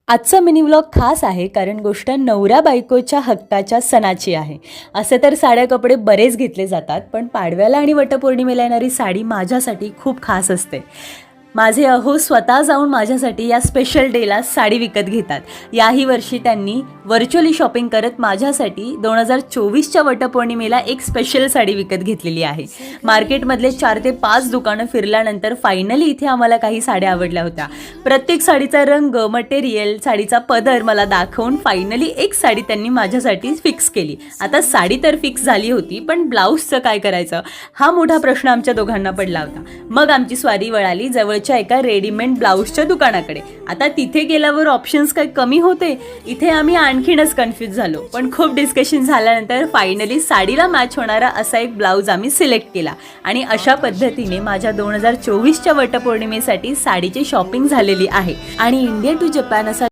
आजचा mini vlog खास आहे कारण गोष्ट नवरा बायकोच्या हक्काच्या सणाची आहे. असे तर साड्या कपडे बरेच घेतले जातात, पण पाडव्याला आणि वटपौर्णिमेला येणारी साडी माझ्यासाठी खूप खास असते. माझे अहो स्वतः जाऊन माझ्यासाठी या स्पेशल डेला साडी विकत घेतात. याही वर्षी त्यांनी व्हर्च्युअली शॉपिंग करत माझ्यासाठी 2024च्या वटपौर्णिमेला एक स्पेशल साडी विकत घेतलेली आहे. मार्केटमधले 4 ते 5 दुकानं फिरल्यानंतर फायनली इथे आम्हाला काही साड्या आवडल्या होत्या. प्रत्येक साडीचा रंग, मटेरियल, साडीचा पदर मला दाखवून फायनली एक साडी त्यांनी माझ्यासाठी फिक्स केली. आता साडी तर फिक्स झाली होती, पण ब्लाऊजचं काय करायचं हा मोठा प्रश्न आमच्या दोघांना पडला होता. मग आमची स्वारी वळाली जवळच्या एका रेडीमेड ब्लाऊजच्या दुकानाकडे. आता तिथे गेल्यावर ऑप्शन्स काही कमी होते. इथे आम्ही आणखीनच कन्फ्यूज झालो, पण खूप डिस्कशन झाल्यानंतर फायनली साडीला मॅच होणारा असा एक ब्लाऊज आम्ही सिलेक्ट केला आणि अशा पद्धतीने माझ्या 2024च्या वटपौर्णिमेसाठी साडीची शॉपिंग झालेली आहे. आणि इंडिया टू जपान असा